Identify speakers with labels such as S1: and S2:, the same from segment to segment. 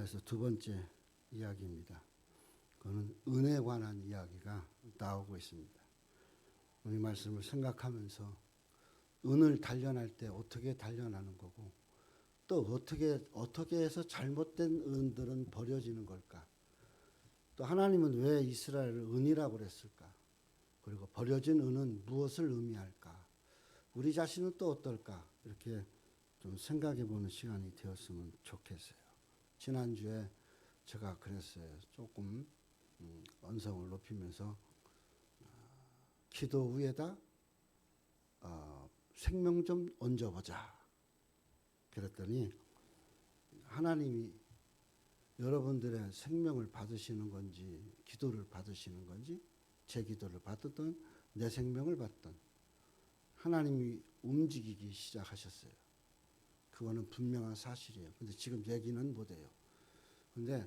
S1: 하나에서 두 번째 이야기입니다. 그거는 은혜에 관한 이야기가 나오고 있습니다. 이 말씀을 생각하면서 은을 단련할 때 어떻게 단련하는 거고, 또 어떻게 해서 잘못된 은들은 버려지는 걸까? 또 하나님은 왜 이스라엘을 은이라고 그랬을까? 그리고 버려진 은은 무엇을 의미할까? 우리 자신은 또 어떨까? 이렇게 좀 생각해 보는 시간이 되었으면 좋겠어요. 지난주에 제가 그랬어요. 조금 언성을 높이면서 기도 위에다 생명 좀 얹어보자. 그랬더니 하나님이 여러분들의 생명을 받으시는 건지, 기도를 받으시는 건지, 제 기도를 받든 내 생명을 받든 하나님이 움직이기 시작하셨어요. 그거는 분명한 사실이에요. 근데 지금 얘기는 못해요. 근데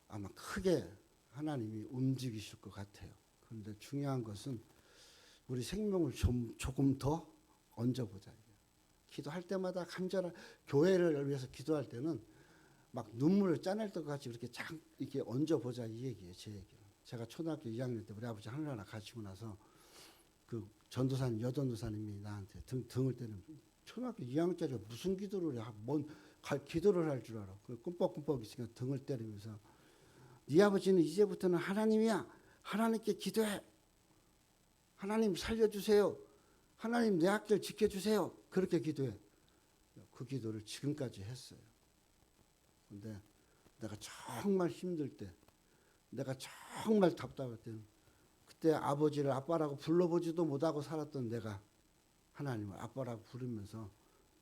S1: 아마 크게 하나님이 움직이실 것 같아요. 그런데 중요한 것은 우리 생명을 조금 더 얹어보자. 기도할 때마다 간절한 교회를 위해서 기도할 때는 막 눈물을 짜낼 것 같이 이렇게 얹어보자 이 얘기예요. 제 얘기는. 제가 초등학교 2학년 때 우리 아버지 하늘나라 가시고 나서 그 전도사님, 여전도사님이 나한테 등을 때리면 초등학교 2학년짜리가 무슨 기도를 해? 기도를 할 줄 알아. 꿈뻑꿈뻑 있으니까 등을 때리면서 네 아버지는 이제부터는 하나님이야. 하나님께 기도해. 하나님 살려주세요. 하나님 내 학교를 지켜주세요. 그렇게 기도해. 그 기도를 지금까지 했어요. 근데 내가 정말 힘들 때, 내가 정말 답답할 때는 그때 아버지를 아빠라고 불러보지도 못하고 살았던 내가 하나님을 아빠라고 부르면서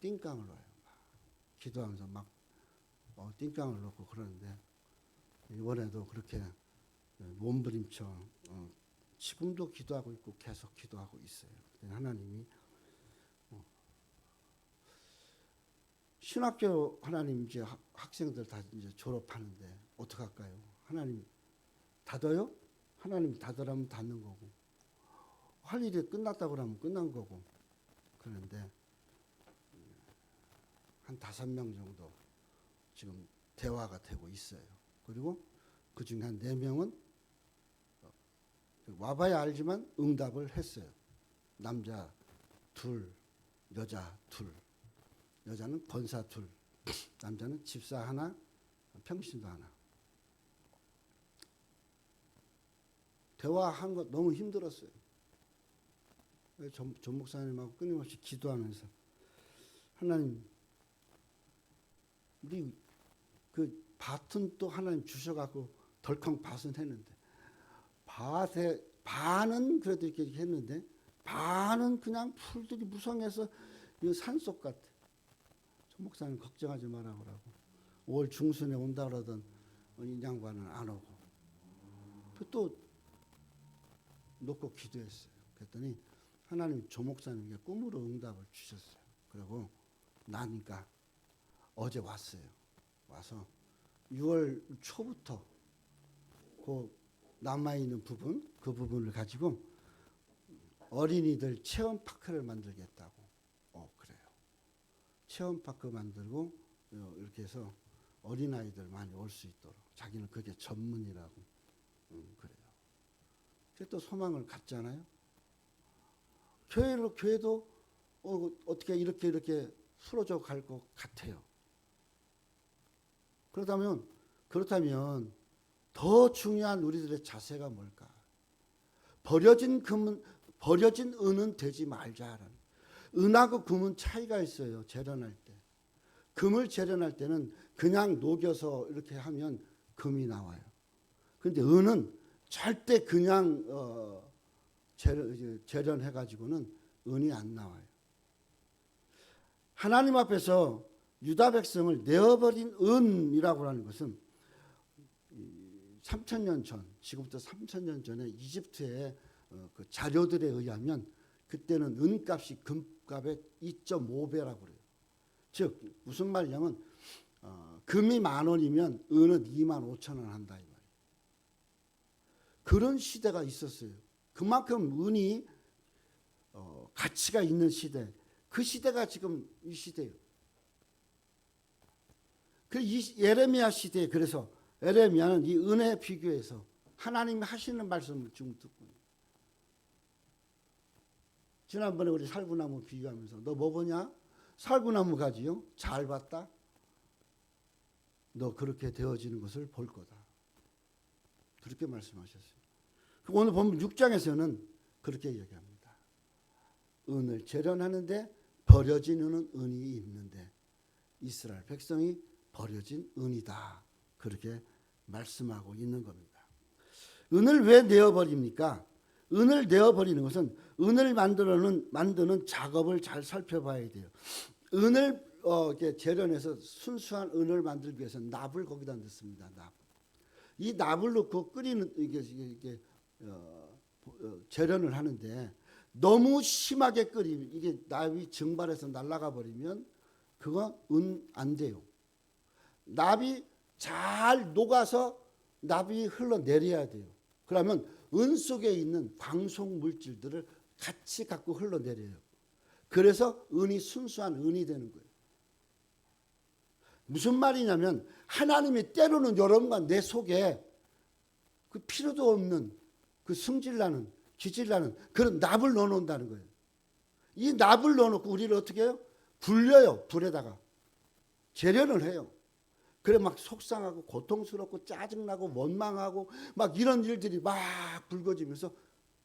S1: 띵깡을 넣어요. 기도하면서 막 띵깡을 넣고 그러는데 이번에도 그렇게 몸부림쳐 지금도 기도하고 있고 계속 기도하고 있어요. 하나님이 신학교 하나님 이제 학생들 다 이제 졸업하는데 어떡할까요? 하나님 닫아요? 하나님 닫으라면 닫는 거고 할 일이 끝났다고 하면 끝난 거고 그런데 한 5명 정도 지금 대화가 되고 있어요. 그리고 그 중에 한 4명은 와봐야 알지만 응답을 했어요. 남자 2, 여자 2. 여자는 권사 2, 남자는 집사 1, 평신도 1. 대화한 거 너무 힘들었어요. 전 목사님하고 끊임없이 기도하면서 하나님 우리 그 밭은 또 하나님 주셔갖고 덜컹 밭은 했는데 반은 그래도 이렇게 했는데 반은 그냥 풀들이 무성해서 산속 같아. 전 목사님 걱정하지 마라 그러고 5월 중순에 온다 그러던 이 양반은 안 오고 또 놓고 기도했어요. 그랬더니 하나님 조 목사님에게 꿈으로 응답을 주셨어요. 그리고 나니까 어제 왔어요. 와서 6월 초부터 그 남아있는 부분, 그 부분을 가지고 어린이들 체험파크를 만들겠다고. 그래요. 체험파크 만들고 이렇게 해서 어린아이들 많이 올 수 있도록. 자기는 그게 전문이라고. 그래요. 그게 또 소망을 갖잖아요. 교회도 어떻게 이렇게 풀어져 갈 것 같아요. 그렇다면 더 중요한 우리들의 자세가 뭘까? 버려진 은은 되지 말자라는. 은하고 금은 차이가 있어요. 재련할 때. 금을 재련할 때는 그냥 녹여서 이렇게 하면 금이 나와요. 그런데 은은 절대 그냥 재련해가지고는 은이 안 나와요. 하나님 앞에서 유다 백성을 내어버린 은이라고 하는 것은 3,000년 전, 지금부터 3,000년 전에 이집트의 그 자료들에 의하면 그때는 은값이 금값의 2.5배라고 그래요. 즉 무슨 말이냐면 금이 10,000원이면 은은 25,000원 한다 이 말이에요. 그런 시대가 있었어요. 그만큼 은이 가치가 있는 시대. 그 시대가 지금 이 시대예요. 예레미야 시대에 그래서 예레미야는 이 은혜 비교해서 하나님이 하시는 말씀을 좀 듣고, 지난번에 우리 살구나무 비교하면서 너 뭐 보냐? 살구나무 가지요? 잘 봤다? 너 그렇게 되어지는 것을 볼 거다. 그렇게 말씀하셨어요. 오늘 보면 6장에서는 그렇게 얘기합니다. 은을 재련하는데 버려진 은이 있는데 이스라엘 백성이 버려진 은이다. 그렇게 말씀하고 있는 겁니다. 은을 왜 내어버립니까? 은을 내어버리는 것은 은을 만드는 작업을 잘 살펴봐야 돼요. 은을 이렇게 재련해서 순수한 은을 만들기 위해서 납을 거기다 넣습니다. 납. 이 납을 넣고 끓이는 이게 재련을 하는데 너무 심하게 끓이면 이게 납이 증발해서 날아가 버리면 그거 은 안 돼요. 납이 잘 녹아서 납이 흘러내려야 돼요. 그러면 은 속에 있는 광속 물질들을 같이 갖고 흘러내려요. 그래서 은이 순수한 은이 되는 거예요. 무슨 말이냐면 하나님이 때로는 여러분과 내 속에 그 필요도 없는 그 승질나는 기질나는 그런 납을 넣어놓는다는 거예요. 이 납을 넣어놓고 우리를 어떻게 해요? 불려요. 불에다가 재련을 해요. 그래 막 속상하고 고통스럽고 짜증나고 원망하고 막 이런 일들이 막 불거지면서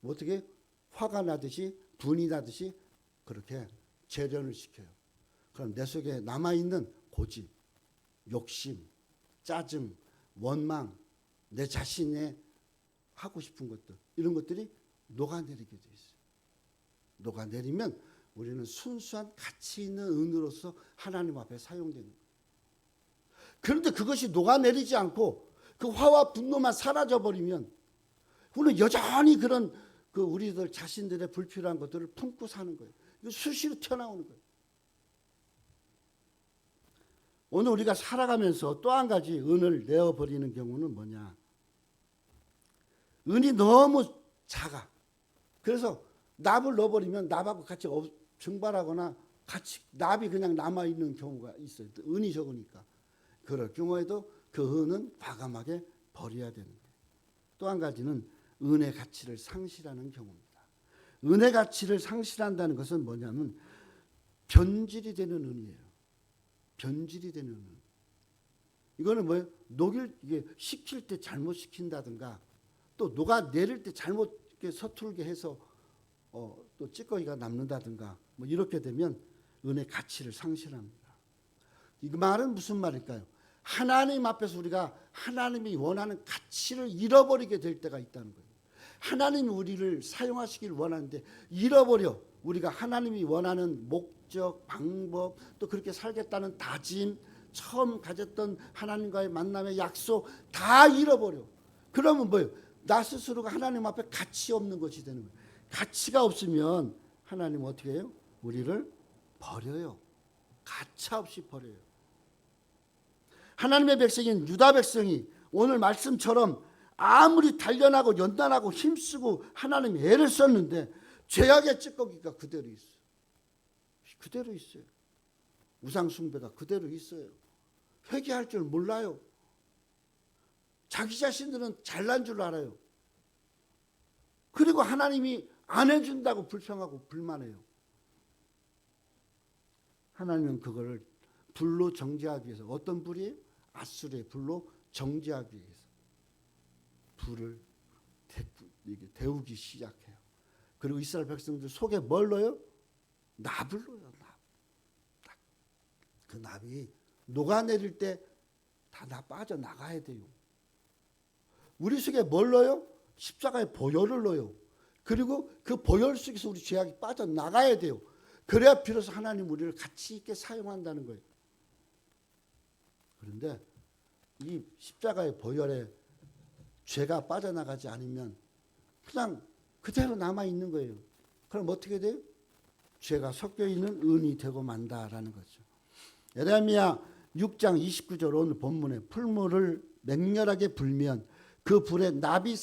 S1: 어떻게 화가 나듯이 분이 나듯이 그렇게 재련을 시켜요. 그럼 내 속에 남아있는 고집, 욕심, 짜증, 원망, 내 자신의 하고 싶은 것들 이런 것들이 녹아내리게 돼 있어요. 녹아내리면 우리는 순수한 가치 있는 은으로서 하나님 앞에 사용되는 거예요. 그런데 그것이 녹아내리지 않고 그 화와 분노만 사라져버리면 우리는 여전히 그런 그 우리들 자신들의 불필요한 것들을 품고 사는 거예요. 이거 수시로 튀어나오는 거예요. 오늘 우리가 살아가면서 또 한 가지 은을 내어버리는 경우는 뭐냐? 은이 너무 작아. 그래서 납을 넣어버리면 납하고 같이 증발하거나 같이 납이 그냥 남아있는 경우가 있어요. 은이 적으니까. 그럴 경우에도 그 은은 과감하게 버려야 되는 거예요. 또 한 가지는 은의 가치를 상실하는 경우입니다. 은의 가치를 상실한다는 것은 뭐냐면 변질이 되는 은이에요. 변질이 되는 은. 이거는 뭐예요? 이게 식힐 때 잘못 식힌다든가 또 녹아내릴 때 잘못 서툴게 해서 또 찌꺼기가 남는다든가 뭐 이렇게 되면 은의 가치를 상실합니다. 이 말은 무슨 말일까요? 하나님 앞에서 우리가 하나님이 원하는 가치를 잃어버리게 될 때가 있다는 거예요. 하나님이 우리를 사용하시길 원하는데 잃어버려. 우리가 하나님이 원하는 목적, 방법, 또 그렇게 살겠다는 다짐, 처음 가졌던 하나님과의 만남의 약속 다 잃어버려. 그러면 뭐예요? 나 스스로가 하나님 앞에 가치 없는 것이 되는 거예요. 가치가 없으면 하나님은 어떻게 해요? 우리를 버려요. 가차없이 버려요. 하나님의 백성인 유다 백성이 오늘 말씀처럼 아무리 단련하고 연단하고 힘쓰고 하나님이 애를 썼는데 죄악의 찌꺼기가 그대로 있어요. 그대로 있어요. 우상숭배가 그대로 있어요. 회개할 줄 몰라요. 자기 자신들은 잘난 줄 알아요. 그리고 하나님이 안 해준다고 불평하고 불만해요. 하나님은 그거를 불로 정죄하기 위해서 어떤 불이에요? 앗술의 불로 정죄하기 위해서 불을 데우기 시작해요. 그리고 이스라엘 백성들 속에 뭘 넣어요? 납을 넣어요. 납. 그 납이 녹아내릴 때 다 빠져나가야 돼요. 우리 속에 뭘 넣어요? 십자가의 보혈을 넣어요. 그리고 그 보혈 속에서 우리 죄악이 빠져나가야 돼요. 그래야 비로소 하나님 우리를 가치 있게 사용한다는 거예요. 그런데 이 십자가의 보혈에 죄가 빠져나가지 않으면 그냥 그대로 남아있는 거예요. 그럼 어떻게 돼요? 죄가 섞여있는 은이 되고 만다라는 거죠. 예레미야 6장 29절 오늘 본문에 풀물을 맹렬하게 불면 그 불에 납이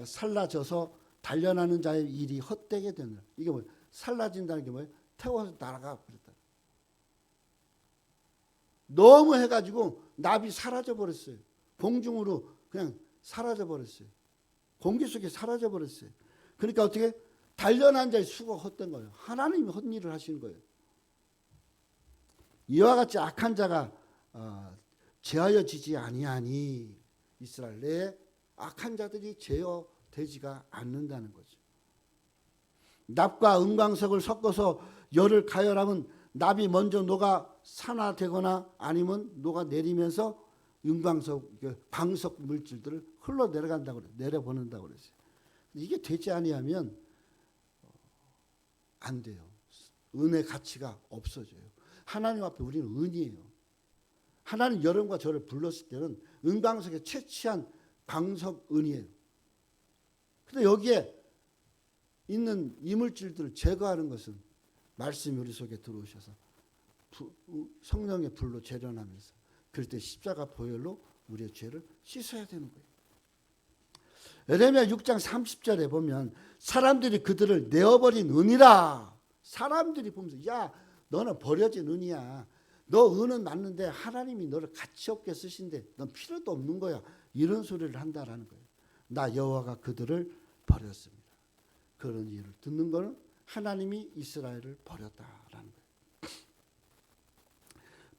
S1: 살라져서 단련하는 자의 일이 헛되게 되는. 이게 뭐예요? 살라진다는 게 뭐예요? 태워서 날아가 버렸다. 너무 해가지고 납이 사라져 버렸어요. 공중으로 그냥 사라져 버렸어요. 공기 속에 사라져 버렸어요. 그러니까 어떻게 단련한 자의 수가 헛된 거예요. 하나님이 헛일을 하시는 거예요. 이와 같이 악한 자가 제하여지지 아니하니 이스라엘 내에 악한 자들이 제어되지가 않는다는 거죠. 납과 은광석을 섞어서 열을 가열하면 납이 먼저 녹아 산화되거나 아니면 녹아 내리면서 은광석, 광석 물질들을 흘러내려간다고 그래요. 내려보낸다고 그랬어요. 이게 되지 아니하면 안 돼요. 은의 가치가 없어져요. 하나님 앞에 우리는 은이에요. 하나님 여러분과 저를 불렀을 때는 은광석에 채취한 광석 은이에요. 근데 여기에 있는 이물질들을 제거하는 것은 말씀이 우리 속에 들어오셔서 성령의 불로 재련하면서 그럴 때 십자가 보혈로 우리의 죄를 씻어야 되는 거예요. 에레미야 6장 30절에 보면 사람들이 그들을 내어버린 은이라. 사람들이 보면서 야 너는 버려진 은이야. 너 은은 맞는데 하나님이 너를 가치 없게 쓰신데 넌 필요도 없는 거야. 이런 소리를 한다라는 거예요. 나 여호와가 그들을 버렸습니다. 그런 일을 듣는 것은 하나님이 이스라엘을 버렸다라는 거예요.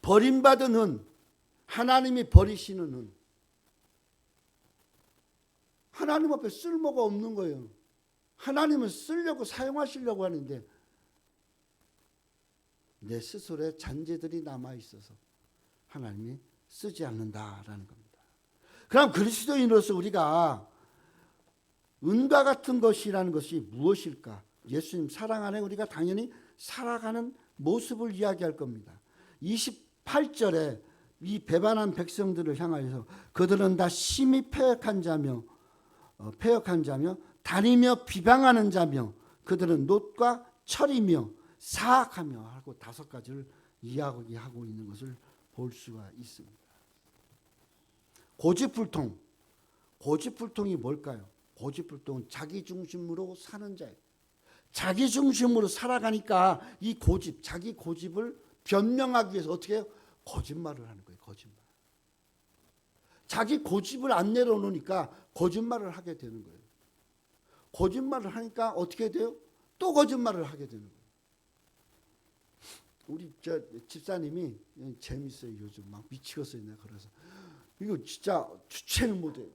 S1: 버림받은 은, 하나님이 버리시는 은. 하나님 앞에 쓸모가 없는 거예요. 하나님은 쓰려고 사용하시려고 하는데 내 스스로의 잔재들이 남아있어서 하나님이 쓰지 않는다라는 겁니다. 그럼 그리스도인으로서 우리가 은과 같은 것이라는 것이 무엇일까? 예수님 사랑 안에 우리가 당연히 살아가는 모습을 이야기할 겁니다. 28절에 이 배반한 백성들을 향하여서 그들은 다 심히 패역한 자며 다니며 비방하는 자며 그들은 놋과 철이며 사악하며 하고 5가지를 이야기하고 있는 것을 볼 수가 있습니다. 고집불통이 뭘까요? 고집불통은 자기 중심으로 사는 자예요. 자기 중심으로 살아가니까 이 고집, 자기 고집을 변명하기 위해서 어떻게 해요? 거짓말을 하는 거예요. 거짓말. 자기 고집을 안 내려놓으니까 거짓말을 하게 되는 거예요. 거짓말을 하니까 어떻게 돼요? 또 거짓말을 하게 되는 거예요. 우리 저 집사님이 재밌어요. 요즘 막 미치겠어요. 내가 그래서 이거 진짜 주체를 못해요.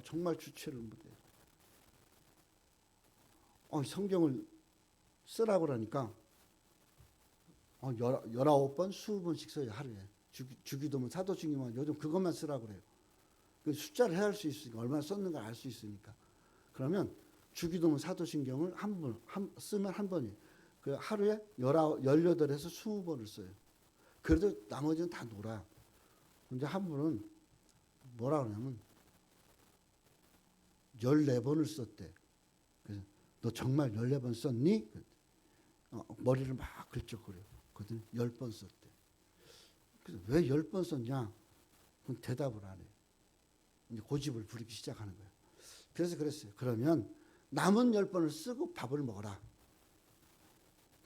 S1: 정말 주체를 못해요. 성경을 쓰라고 그러니까 19번, 20번씩 써요. 하루에. 주기도문, 사도신경만 요즘 그것만 쓰라고 그래요. 그 숫자를 헤아릴 수 있으니까 얼마나 썼는가 알 수 있으니까. 그러면 주기도문, 사도신경을 쓰면 한 번이에요. 그 하루에 18에서 20번을 써요. 그래도 나머지는 다 놀아. 근데 한 분은 뭐라 그러냐면 14번을 썼대. 그래서 너 정말 14번 썼니? 머리를 막 긁적거려. 그랬더니 10번 썼대. 그래서 왜 10번 썼냐? 그럼 대답을 안 해. 이제 고집을 부리기 시작하는 거예요. 그래서 그랬어요. 그러면 남은 10번을 쓰고 밥을 먹어라.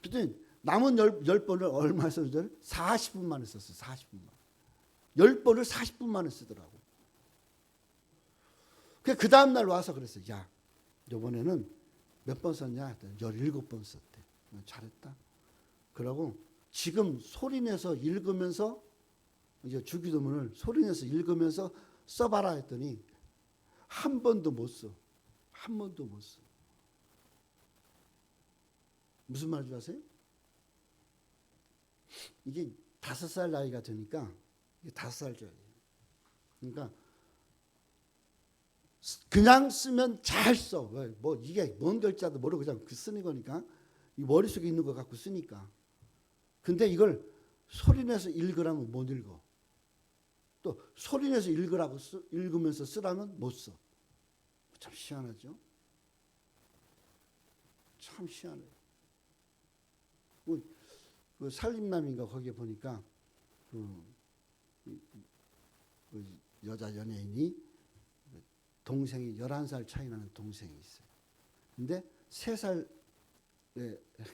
S1: 그랬더니 남은 10번을 얼마 썼어요? 40분 만에 썼어요. 40분 만에. 10번을 40분 만에 쓰더라고. 그 다음날 와서 그랬어요. 야, 이번에는 몇 번 썼냐? 17번 썼대. 잘했다. 그러고 지금 소리내서 읽으면서 이제 주기도문을 소리내서 읽으면서 써봐라 했더니 한 번도 못 써. 한 번도 못 써. 무슨 말인지 아세요? 이게 5살 나이가 되니까 이게 5살짜리예요. 그러니까 그냥 쓰면 잘 써. 뭐 이게 뭔 글자도 모르고 그냥 쓰는 거니까 이 머릿속에 있는 거 갖고 쓰니까. 근데 이걸 소리내서 읽으라면 못 읽어. 또 소리내서 읽으라고 읽으면서 쓰라면 못 써. 참 희한하죠? 참 희한해요. 그 살림남인가 거기에 보니까 그 여자 연예인이 동생이 11살 차이 나는 동생이 있어요. 근데 3살의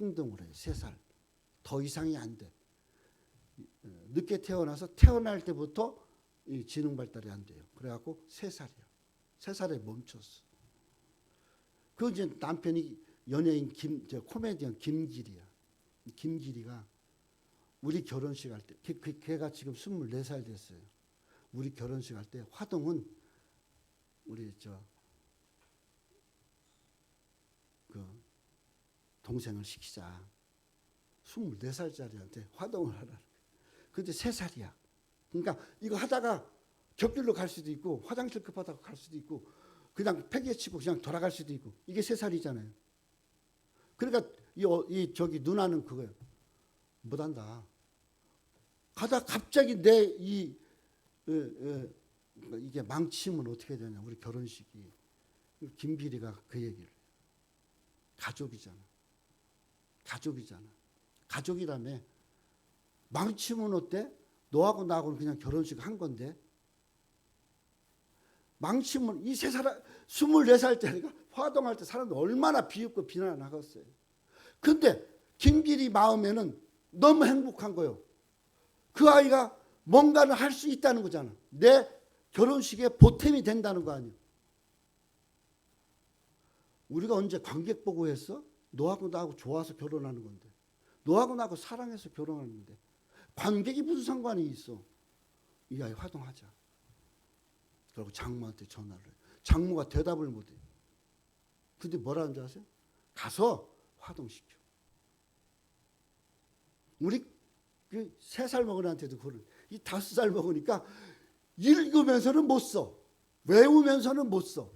S1: 행동을 해요. 3살. 더 이상이 안 돼. 늦게 태어나서 태어날 때부터 이 지능 발달이 안 돼요. 그래갖고 3살이야. 3살에 멈췄어. 그 이제 남편이 연예인 코미디언 김길이야. 김길이가 우리 결혼식 할 때, 걔가 지금 24살 됐어요. 우리 결혼식 할 때 화동은 우리 그 동생을 시키자. 24살짜리한테 화동을 하라는 거야. 근데 3살이야. 그러니까 이거 하다가 곁길로 갈 수도 있고 화장실 급하다가 갈 수도 있고 그냥 폐기치고 그냥 돌아갈 수도 있고 이게 3살이잖아요. 그러니까 저기 누나는 그거예요. 못한다. 가다 갑자기 이게 망치면 어떻게 되냐. 우리 결혼식이. 김비리가 그 얘기를 해요. 가족이잖아. 가족이라며. 망치면 어때? 너하고 나하고는 그냥 결혼식 한 건데. 망치면 이 24살짜리가 화동할 때 사람들 얼마나 비웃고 비난하겠어요. 근데 김길이 마음에는 너무 행복한 거예요. 그 아이가 뭔가를 할 수 있다는 거잖아. 내 결혼식에 보탬이 된다는 거 아니에요. 우리가 언제 관객 보고 했어? 너하고 나하고 좋아서 결혼하는 건데. 너하고 나하고 사랑해서 결혼하는 건데. 관객이 무슨 상관이 있어. 이 아이 화동하자. 그리고 장모한테 전화를 해요. 장모가 대답을 못해요. 근데 뭐라는 줄 아세요? 가서 화동시켜. 우리 3살 먹은 애한테도 그런. 이 5살 먹으니까 읽으면서는 못 써. 외우면서는 못 써.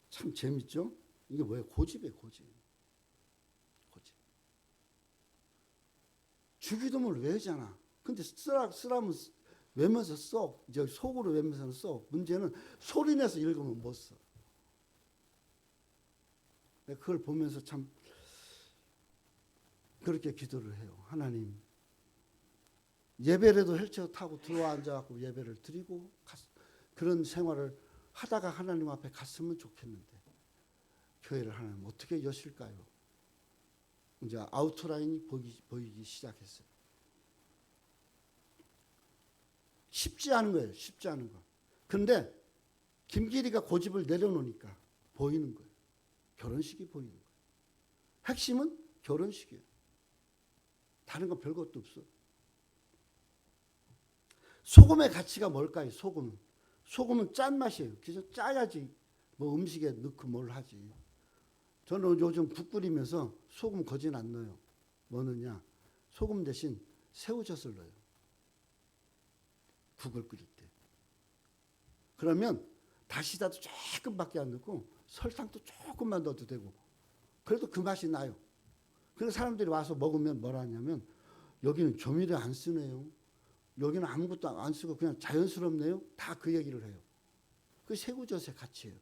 S1: 참 재밌죠? 이게 뭐예요? 고집이에요, 고집. 주기도문을 외우잖아. 근데 쓰라면 외면서 써. 이제 속으로 외면서는 써. 문제는 소리 내서 읽으면 못 써. 그걸 보면서 참 그렇게 기도를 해요. 하나님, 예배라도 헬체어 타고 들어와 앉아갖고 예배를 드리고 그런 생활을 하다가 하나님 앞에 갔으면 좋겠는데 교회를 하나님 어떻게 여실까요? 이제 아우트라인이 보이기 시작했어요. 쉽지 않은 거예요. 쉽지 않은 거. 그런데 김길이가 고집을 내려놓으니까 보이는 거예요. 결혼식이 보이는 거예요. 핵심은 결혼식이에요. 다른 건 별것도 없어. 소금의 가치가 뭘까요? 소금은 짠맛이에요. 그래서 짜야지 뭐 음식에 넣고 뭘 하지. 저는 요즘 국 끓이면서 소금 거진 안 넣어요. 뭐 넣냐? 소금 대신 새우젓을 넣어요. 국을 끓일 때. 그러면 다시다도 조금밖에 안 넣고 설탕도 조금만 넣어도 되고 그래도 그 맛이 나요. 그래서 사람들이 와서 먹으면 뭐라 하냐면 여기는 조미료 안 쓰네요. 여기는 아무것도 안 쓰고 그냥 자연스럽네요. 다 그 얘기를 해요. 그 새우젓의 가치예요.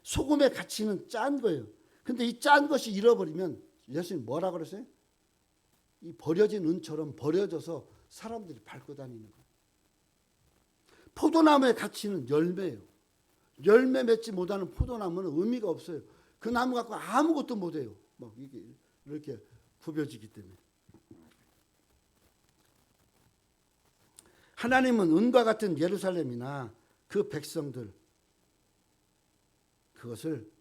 S1: 소금의 가치는 짠 거예요. 근데 이 짠 것이 잃어버리면 예수님 뭐라 그랬어요? 이 버려진 은처럼 버려져서 사람들이 밟고 다니는 거예요. 포도나무의 가치는 열매예요. 열매 맺지 못하는 포도나무는 의미가 없어요. 그 나무 갖고 아무것도 못해요. 뭐 이게 이렇게 굽여지기 때문에. 하나님은 은과 같은 예루살렘이나 그 백성들 그것을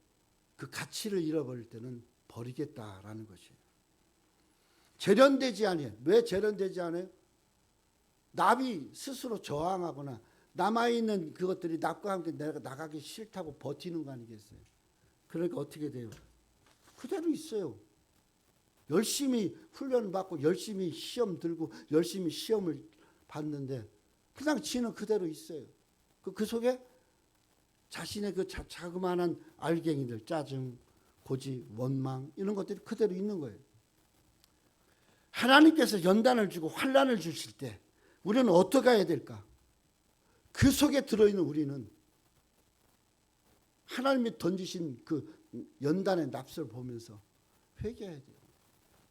S1: 그 가치를 잃어버릴 때는 버리겠다라는 것이에요. 재련되지 않아요. 왜 재련되지 않아요? 납이 스스로 저항하거나 남아있는 그것들이 납과 함께 내가 나가기 싫다고 버티는 거 아니겠어요? 그러니까 어떻게 돼요? 그대로 있어요. 열심히 훈련받고 열심히 시험 들고 열심히 시험을 봤는데 그냥 지는 그대로 있어요. 그 속에 자신의 그 자그마한 알갱이들, 짜증, 고집, 원망 이런 것들이 그대로 있는 거예요. 하나님께서 연단을 주고 환난을 주실 때 우리는 어떻게 해야 될까? 그 속에 들어있는 우리는 하나님이 던지신 그 연단의 납수를 보면서 회개해야 돼요.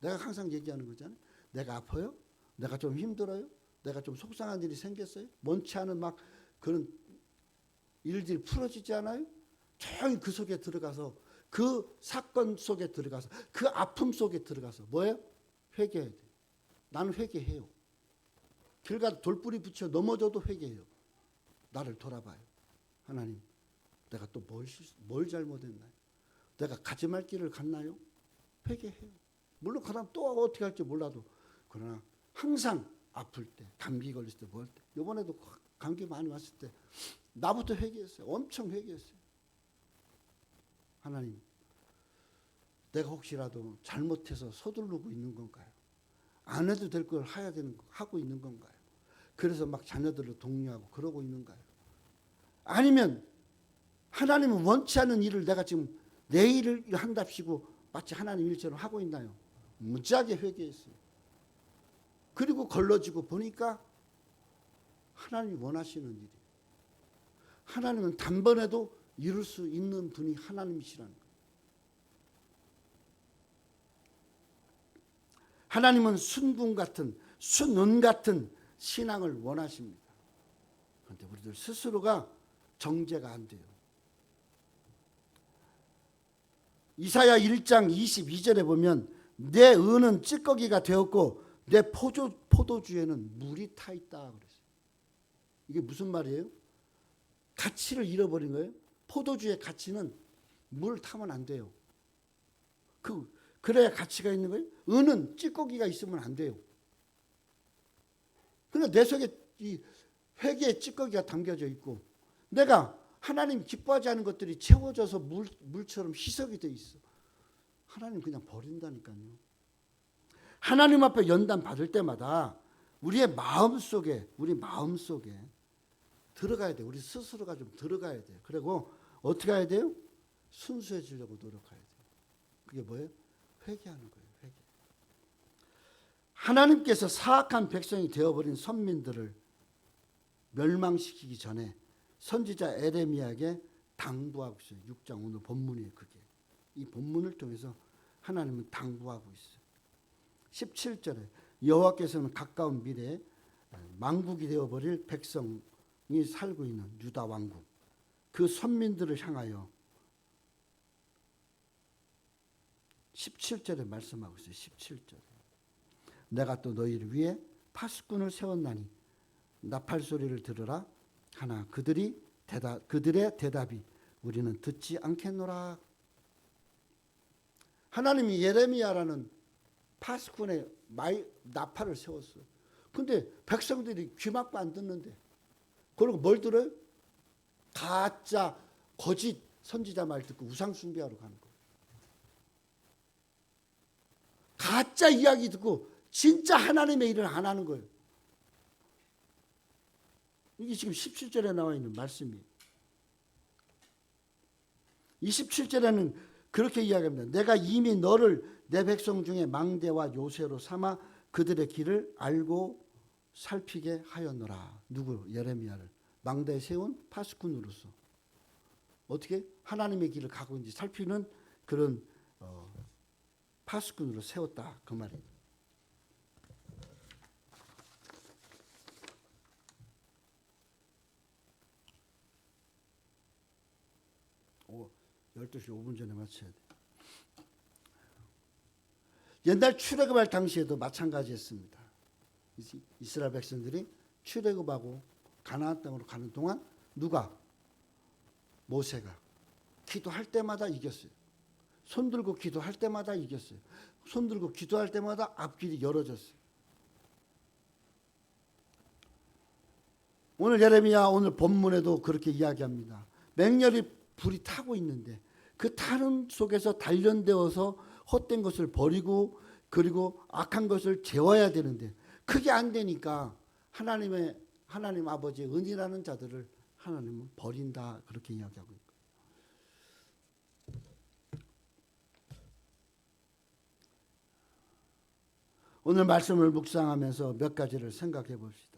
S1: 내가 항상 얘기하는 거잖아요. 내가 아파요? 내가 좀 힘들어요? 내가 좀 속상한 일이 생겼어요? 원치 않은 막 그런 일들이 풀어지지 않아요? 조용히 그 속에 들어가서 그 사건 속에 들어가서 그 아픔 속에 들어가서 뭐예요? 회개해야 돼요. 나는 회개해요. 길 가다 돌뿌리 붙여 넘어져도 회개해요. 나를 돌아봐요. 하나님, 내가 또 뭘 잘못했나요? 내가 가지 말 길을 갔나요? 회개해요. 물론 그 다음 또 어떻게 할지 몰라도, 그러나 항상 아플 때, 감기 걸렸을 때, 뭘 때, 이번에도 감기 많이 왔을 때 나부터 회개했어요. 엄청 회개했어요. 하나님, 내가 혹시라도 잘못해서 서두르고 있는 건가요? 안 해도 될 걸 하고 있는 건가요? 그래서 막 자녀들을 독려하고 그러고 있는가요? 아니면 하나님은 원치 않는 일을 내가 지금 내 일을 한답시고 마치 하나님 일처럼 하고 있나요? 무지하게 회개했어요. 그리고 걸러지고 보니까 하나님이 원하시는 일이에요. 하나님은 단번에도 이룰 수 있는 분이 하나님이시라는 거예요. 하나님은 순금 같은, 순은 같은 신앙을 원하십니다. 그런데 우리들 스스로가 정죄가 안 돼요. 이사야 1장 22절에 보면 내 은은 찌꺼기가 되었고 내 포도주에는 물이 타 있다 그랬어요. 이게 무슨 말이에요? 가치를 잃어버린 거예요. 포도주의 가치는 물 타면 안 돼요. 그래야 가치가 있는 거예요. 은은 찌꺼기가 있으면 안 돼요. 그러나 내 속에 이 회개의 찌꺼기가 담겨져 있고 내가 하나님 기뻐하지 않은 것들이 채워져서 물처럼 희석이 돼 있어. 하나님 그냥 버린다니까요. 하나님 앞에 연단 받을 때마다 우리 마음속에 들어가야 돼. 우리 스스로가 좀 들어가야 돼. 그리고 어떻게 해야 돼요? 순수해지려고 노력해야 돼요. 그게 뭐예요? 회개하는 거예요. 회개. 하나님께서 사악한 백성이 되어버린 선민들을 멸망시키기 전에 선지자 에레미야에게 당부하고 있어요. 6장 오늘 본문이에요. 그게. 이 본문을 통해서 하나님은 당부하고 있어요. 17절에 여호와께서는 가까운 미래에 망국이 되어버릴 백성이 살고 있는 유다 왕국 그 선민들을 향하여 17절에 말씀하고 있어요. 17절에 내가 또 너희를 위해 파수꾼을 세웠나니 나팔 소리를 들으라 하나 그들의 대답이 우리는 듣지 않겠노라. 하나님이 예레미야라는 파수꾼의 나팔을 세웠어요. 근데 백성들이 귀 막고 안 듣는데 그리고 뭘 들어요? 가짜 거짓 선지자 말 듣고 우상 숭배하러 가는 거예요. 가짜 이야기 듣고 진짜 하나님의 일을 안 하는 거예요. 이게 지금 17절에 나와 있는 말씀이에요. 27절에는 그렇게 이야기합니다. 내가 이미 너를 내 백성 중에 망대와 요새로 삼아 그들의 길을 알고 살피게 하였노라. 누구? 예레미야를 망대에 세운 파수꾼으로서 어떻게 하나님의 길을 가고 있는지 살피는 그런 파수꾼으로 세웠다 그 말이에요. 12시 5분 전에 마쳐야 돼. 옛날 출애굽할 당시에도 마찬가지였습니다. 이스라엘 백성들이 출애굽하고 가나안 땅으로 가는 동안 누가? 모세가 기도할 때마다 이겼어요. 손들고 기도할 때마다 이겼어요. 손들고 기도할 때마다 앞길이 열어졌어요. 오늘 예레미야 오늘 본문에도 그렇게 이야기합니다. 맹렬히 불이 타고 있는데 그 타는 속에서 단련되어서 헛된 것을 버리고 그리고 악한 것을 재워야 되는데 그게 안 되니까 하나님 아버지의 은이라는 자들을 하나님은 버린다 그렇게 이야기하고 있고 오늘 말씀을 묵상하면서 몇 가지를 생각해 봅시다.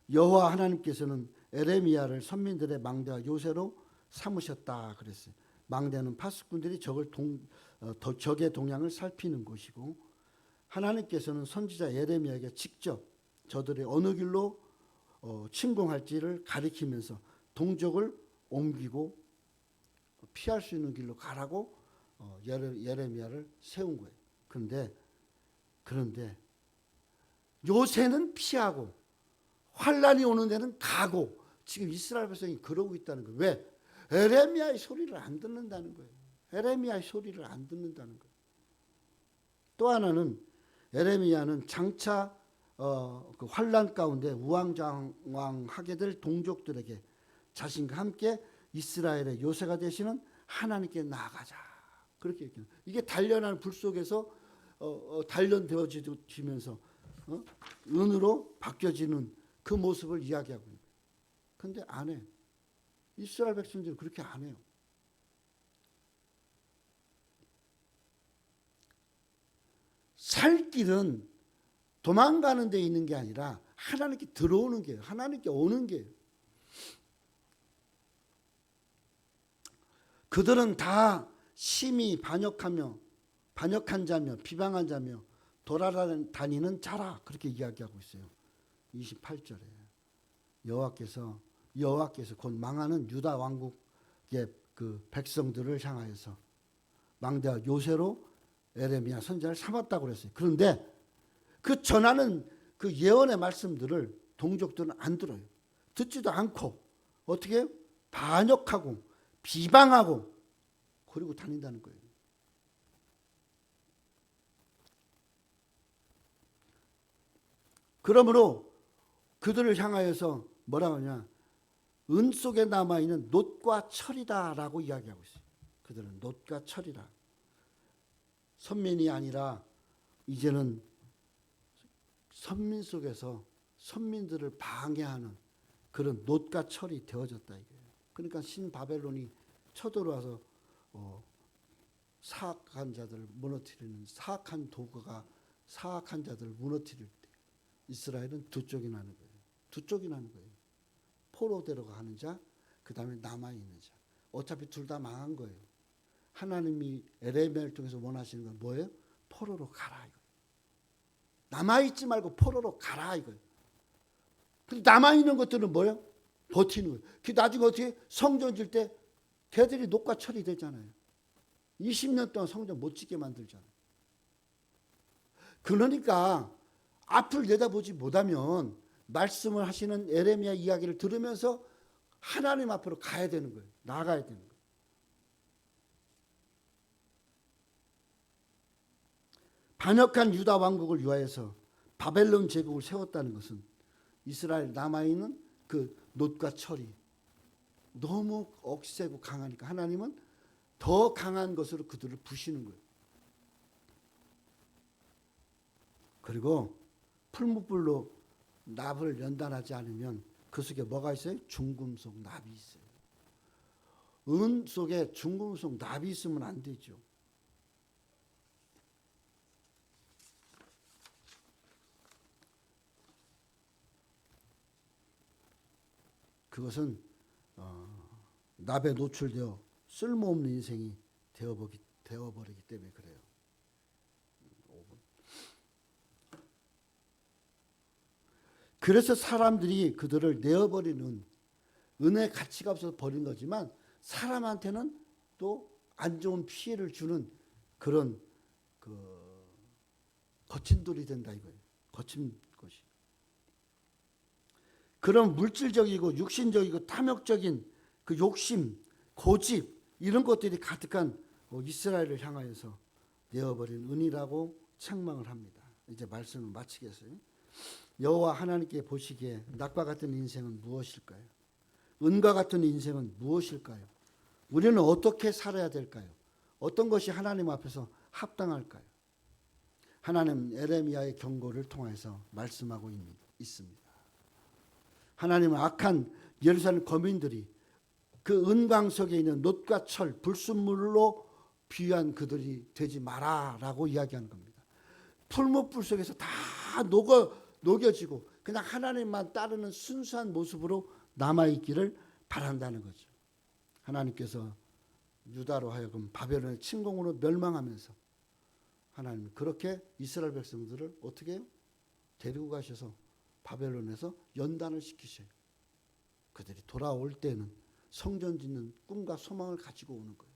S1: 여호와 하나님께서는 에레미야를 선민들의 망대와 요새로 삼으셨다 그랬어요. 망대는 파수꾼들이 적의 동향을 살피는 곳이고 하나님께서는 선지자 에레미야에게 직접 저들이 어느 길로 침공할지를 가리키면서 동족을 옮기고 피할 수 있는 길로 가라고 예레미야를 세운 거예요. 그런데 요새는 피하고 환란이 오는 데는 가고 지금 이스라엘 백성이 그러고 있다는 거예요. 왜? 에레미야의 소리를 안 듣는다는 거예요. 에레미야의 소리를 안 듣는다는 거예요. 또 하나는 에레미야는 장차 그 환란 가운데 우왕좌왕하게 될 동족들에게 자신과 함께 이스라엘의 요새가 되시는 하나님께 나아가자. 그렇게 얘기해요. 이게 단련한 불 속에서 단련되어지면서 은으로 바뀌어지는 그 모습을 이야기하고 있는 거예요. 그런데 안 해. 이스라엘 백성들은 그렇게 안 해요. 살 길은 도망가는 데 있는 게 아니라 하나님께 들어오는 게예요. 하나님께 오는 게예요. 그들은 다 심히 반역한 자며 비방한 자며 돌아다니는 자라 그렇게 이야기하고 있어요. 28절에 여호와께서 곧 망하는 유다 왕국의 그 백성들을 향하여서 망대와 요새로 에레미야 선지자를 삼았다고 그랬어요. 그런데 그 전하는 그 예언의 말씀들을 동족들은 안 들어요. 듣지도 않고 어떻게 해요? 반역하고 비방하고 그리고 다닌다는 거예요. 그러므로 그들을 향하여서 뭐라고 하냐? 은 속에 남아있는 놋과 철이다라고 이야기하고 있어요. 그들은 놋과 철이라. 선민이 아니라 이제는 선민 속에서 선민들을 방해하는 그런 놋과 철이 되어졌다 이거예요. 그러니까 신바벨론이 쳐들어와서 사악한 자들을 무너뜨리는 사악한 도구가 사악한 자들을 무너뜨릴 때 이스라엘은 두 쪽이 나는 거예요. 두 쪽이 나는 거예요. 포로대로 가는 자, 그 다음에 남아있는 자. 어차피 둘 다 망한 거예요. 하나님이 에레미야를 통해서 원하시는 건 뭐예요? 포로로 가라 이거예요. 남아있지 말고 포로로 가라 이거예요. 근데 남아있는 것들은 뭐예요? 버티는 거예요. 그 나중에 어떻게 성전 질 때 걔들이 녹과 철이 되잖아요. 20년 동안 성전 못 짓게 만들잖아요. 그러니까 앞을 내다보지 못하면 말씀을 하시는 에레미야 이야기를 들으면서 하나님 앞으로 가야 되는 거예요. 나아가야 되는 거예요. 반역한 유다 왕국을 위하여서 바벨론 제국을 세웠다는 것은 이스라엘 남아있는 그 놋과 철이 너무 억세고 강하니까 하나님은 더 강한 것으로 그들을 부시는 거예요. 그리고 풀무불로 납을 연단하지 않으면 그 속에 뭐가 있어요? 중금속 납이 있어요. 은 속에 중금속 납이 있으면 안 되죠. 그것은 납에 노출되어 쓸모없는 인생이 되어버리기 때문에 그래요. 그래서 사람들이 그들을 내어버리는 은혜의 가치가 없어서 버린 거지만 사람한테는 또 안 좋은 피해를 주는 그런 거친 돌이 된다 이거예요. 거친 것이. 그런 물질적이고 육신적이고 탐욕적인 그 욕심, 고집 이런 것들이 가득한 이스라엘을 향하여서 내어버린 은이라고 책망을 합니다. 이제 말씀을 마치겠어요. 여호와 하나님께 보시기에 낙과 같은 인생은 무엇일까요? 은과 같은 인생은 무엇일까요? 우리는 어떻게 살아야 될까요? 어떤 것이 하나님 앞에서 합당할까요? 하나님 에레미야의 경고를 통해서 말씀하고 있습니다. 하나님은 악한 예루살렘 거민들이 그 은광 속에 있는 놋과 철, 불순물로 비유한 그들이 되지 마라라고 이야기하는 겁니다. 풀무불 속에서 다 녹여지고 그냥 하나님만 따르는 순수한 모습으로 남아있기를 바란다는 거죠. 하나님께서 유다로 하여금 바벨론의 침공으로 멸망하면서 하나님은 그렇게 이스라엘 백성들을 어떻게 해요? 데리고 가셔서 바벨론에서 연단을 시키셔요. 그들이 돌아올 때는 성전 짓는 꿈과 소망을 가지고 오는 거예요.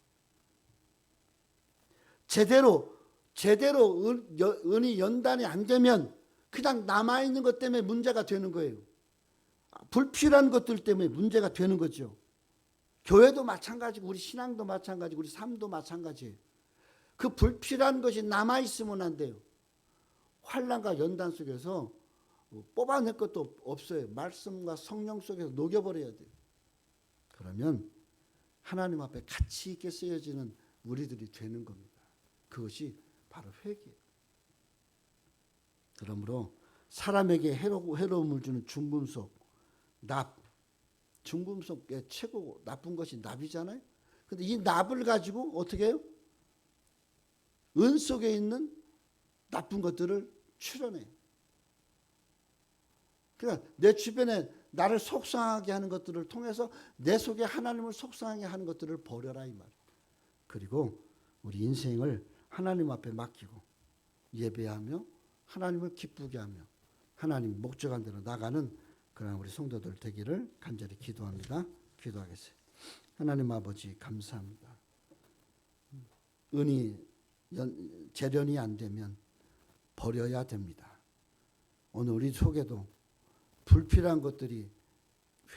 S1: 제대로 은이 연단이 안 되면 그냥 남아있는 것 때문에 문제가 되는 거예요. 불필요한 것들 때문에 문제가 되는 거죠. 교회도 마찬가지고 우리 신앙도 마찬가지고 우리 삶도 마찬가지예요. 그 불필요한 것이 남아있으면 안 돼요. 환난과 연단 속에서 뽑아낼 것도 없어요. 말씀과 성령 속에서 녹여버려야 돼요. 그러면 하나님 앞에 가치 있게 쓰여지는 우리들이 되는 겁니다. 그것이 바로 회개예요. 그러므로 사람에게 해로움을 주는 중금속, 납, 중금속의 최고 나쁜 것이 납이잖아요. 근데 이 납을 가지고 어떻게 해요? 은 속에 있는 나쁜 것들을 출어내요. 그러니까 내 주변에 나를 속상하게 하는 것들을 통해서 내 속에 하나님을 속상하게 하는 것들을 버려라 이 말이에요. 그리고 우리 인생을 하나님 앞에 맡기고 예배하며 하나님을 기쁘게 하며 하나님 목적한 대로 나가는 그런 우리 성도들 되기를 간절히 기도합니다. 기도하겠어요. 하나님 아버지 감사합니다. 은이 재련이 안 되면 버려야 됩니다. 오늘 우리 속에도 불필요한 것들이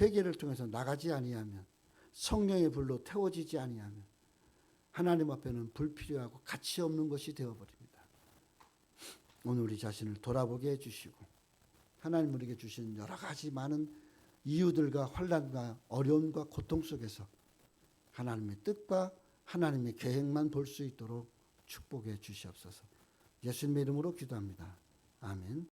S1: 회개를 통해서 나가지 아니하면 성령의 불로 태워지지 아니하면 하나님 앞에는 불필요하고 가치 없는 것이 되어버립니다. 오늘 우리 자신을 돌아보게 해주시고 하나님 우리에게 주신 여러 가지 많은 이유들과 환난과 어려움과 고통 속에서 하나님의 뜻과 하나님의 계획만 볼 수 있도록 축복해 주시옵소서. 예수님의 이름으로 기도합니다. 아멘.